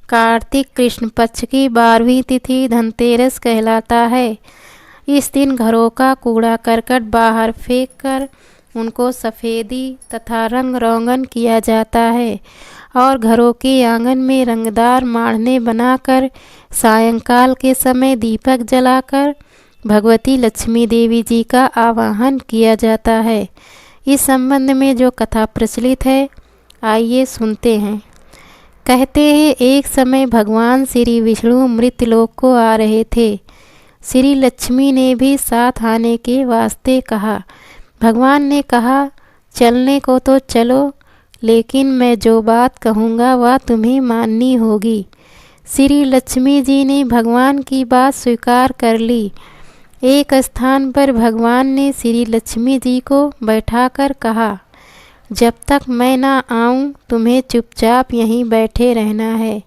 कार्तिक कृष्ण पक्ष की 12वीं तिथि धनतेरस कहलाता है। इस दिन घरों का कूड़ा करकट बाहर फेंक कर उनको सफ़ेदी तथा रंग रोगन किया जाता है और घरों के आंगन में रंगदार माढ़ने बनाकर सायंकाल के समय दीपक जलाकर भगवती लक्ष्मी देवी जी का आवाहन किया जाता है। इस संबंध में जो कथा प्रचलित है, आइए सुनते हैं। कहते हैं एक समय भगवान श्री विष्णु मृत्यलोक को आ रहे थे। श्री लक्ष्मी ने भी साथ आने के वास्ते कहा। भगवान ने कहा, चलने को तो चलो, लेकिन मैं जो बात कहूँगा वह तुम्हें माननी होगी। श्री लक्ष्मी जी ने भगवान की बात स्वीकार कर ली। एक स्थान पर भगवान ने श्री लक्ष्मी जी को बैठाकर कहा, जब तक मैं ना आऊँ तुम्हें चुपचाप यहीं बैठे रहना है।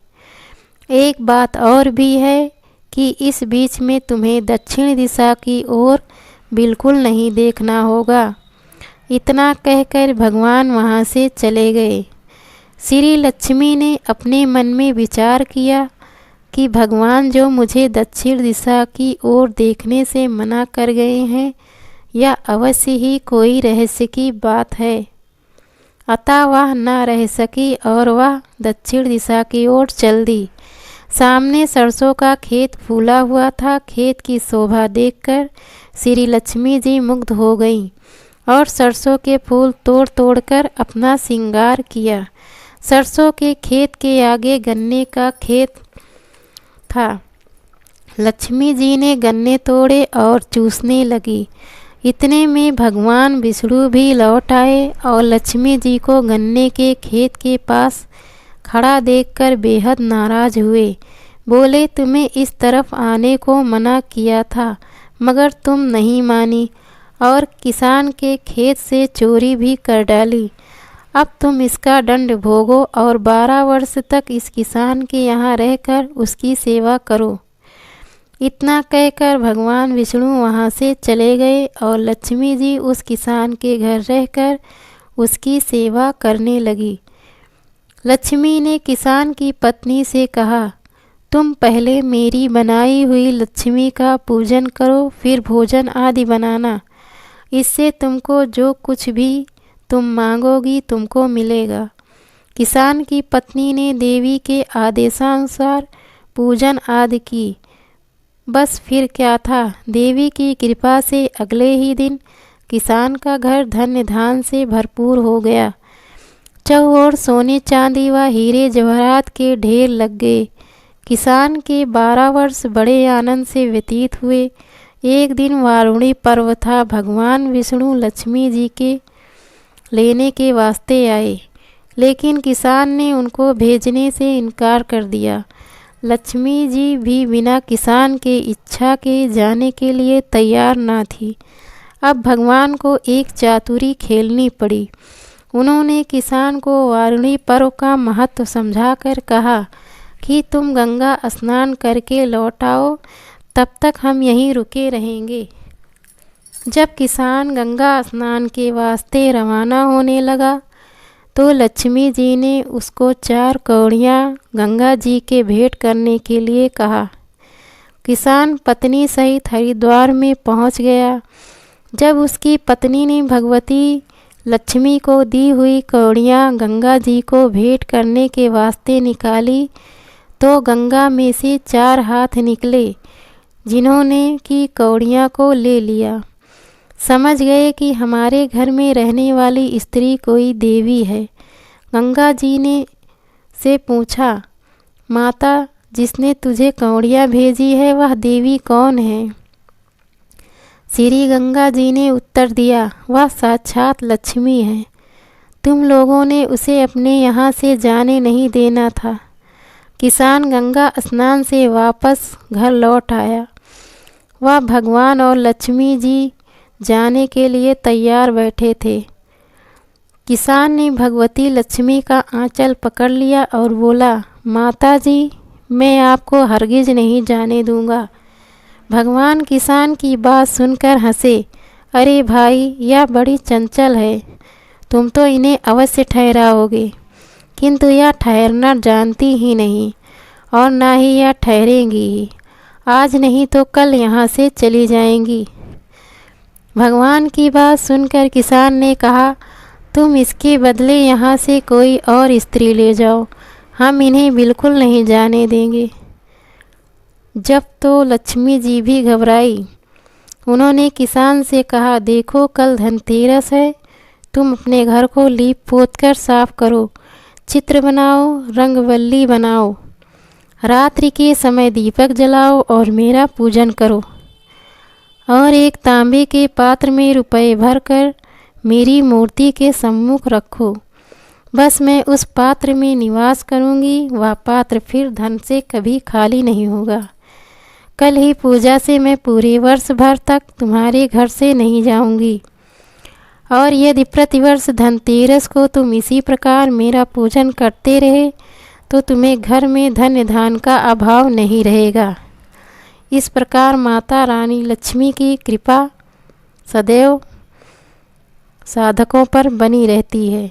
एक बात और भी है कि इस बीच में तुम्हें दक्षिण दिशा की ओर बिल्कुल नहीं देखना होगा। इतना कहकर भगवान वहाँ से चले गए। श्री लक्ष्मी ने अपने मन में विचार किया कि भगवान जो मुझे दक्षिण दिशा की ओर देखने से मना कर गए हैं, यह अवश्य ही कोई रहस्य की बात है। अतः वह न रह सकी और वह दक्षिण दिशा की ओर चल दी। सामने सरसों का खेत फूला हुआ था। खेत की शोभा देखकर श्री लक्ष्मी जी मुग्ध हो गईं और सरसों के फूल तोड़ तोड़ कर अपना श्रृंगार किया। सरसों के खेत के आगे गन्ने का खेत था। लक्ष्मी जी ने गन्ने तोड़े और चूसने लगी। इतने में भगवान विष्णु भी लौट आए और लक्ष्मी जी को गन्ने के खेत के पास खड़ा देखकर बेहद नाराज हुए। बोले, तुम्हें इस तरफ आने को मना किया था, मगर तुम नहीं मानी और किसान के खेत से चोरी भी कर डाली। अब तुम इसका दंड भोगो और 12 वर्ष तक इस किसान के यहाँ रहकर उसकी सेवा करो। इतना कहकर भगवान विष्णु वहाँ से चले गए और लक्ष्मी जी उस किसान के घर रहकर उसकी सेवा करने लगी। लक्ष्मी ने किसान की पत्नी से कहा, तुम पहले मेरी बनाई हुई लक्ष्मी का पूजन करो, फिर भोजन आदि बनाना। इससे तुमको जो कुछ भी तुम मांगोगी तुमको मिलेगा। किसान की पत्नी ने देवी के आदेशानुसार पूजन आदि की। बस फिर क्या था, देवी की कृपा से अगले ही दिन किसान का घर धन्य धान से भरपूर हो गया। चौओर सोने चांदी व हीरे जवाहरात के ढेर लग गए। किसान के 12 वर्ष बड़े आनंद से व्यतीत हुए। एक दिन वारुणी पर्व था। भगवान विष्णु लक्ष्मी जी के लेने के वास्ते आए, लेकिन किसान ने उनको भेजने से इनकार कर दिया। लक्ष्मी जी भी बिना किसान के इच्छा के जाने के लिए तैयार ना थी। अब भगवान को एक चातुरी खेलनी पड़ी। उन्होंने किसान को वारुणी पर्व का महत्व समझाकर कहा कि तुम गंगा स्नान करके लौट आओ, तब तक हम यहीं रुके रहेंगे। जब किसान गंगा स्नान के वास्ते रवाना होने लगा तो लक्ष्मी जी ने उसको 4 कौड़ियाँ गंगा जी के भेंट करने के लिए कहा। किसान पत्नी सहित हरिद्वार में पहुंच गया। जब उसकी पत्नी ने भगवती लक्ष्मी को दी हुई कौड़ियाँ गंगा जी को भेंट करने के वास्ते निकाली तो गंगा में से 4 हाथ निकले, जिन्होंने की कौड़ियाँ को ले लिया। समझ गए कि हमारे घर में रहने वाली स्त्री कोई देवी है। गंगा जी ने से पूछा, माता, जिसने तुझे कौड़ियाँ भेजी है वह देवी कौन है? श्री गंगा जी ने उत्तर दिया, वह साक्षात लक्ष्मी है। तुम लोगों ने उसे अपने यहाँ से जाने नहीं देना था। किसान गंगा स्नान से वापस घर लौट आया। वह भगवान और लक्ष्मी जी जाने के लिए तैयार बैठे थे। किसान ने भगवती लक्ष्मी का आंचल पकड़ लिया और बोला, माता जी, मैं आपको हरगिज नहीं जाने दूंगा। भगवान किसान की बात सुनकर हंसे। अरे भाई, यह बड़ी चंचल है, तुम तो इन्हें अवश्य ठहराओगे, किंतु यह ठहरना जानती ही नहीं और ना ही यह ठहरेंगी। आज नहीं तो कल यहाँ से चली जाएंगी। भगवान की बात सुनकर किसान ने कहा, तुम इसके बदले यहाँ से कोई और स्त्री ले जाओ, हम इन्हें बिल्कुल नहीं जाने देंगे। जब तो लक्ष्मी जी भी घबराई। उन्होंने किसान से कहा, देखो कल धनतेरस है, तुम अपने घर को लीप पोत कर साफ करो, चित्र बनाओ, रंगवल्ली बनाओ, रात्रि के समय दीपक जलाओ और मेरा पूजन करो, और एक तांबे के पात्र में रुपए भरकर मेरी मूर्ति के सम्मुख रखो। बस मैं उस पात्र में निवास करूंगी, वह पात्र फिर धन से कभी खाली नहीं होगा। कल ही पूजा से मैं पूरे वर्ष भर तक तुम्हारे घर से नहीं जाऊंगी, और यदि प्रतिवर्ष धनतेरस को तुम इसी प्रकार मेरा पूजन करते रहे तो तुम्हें घर में धन धान का अभाव नहीं रहेगा। इस प्रकार माता रानी लक्ष्मी की कृपा सदैव साधकों पर बनी रहती है।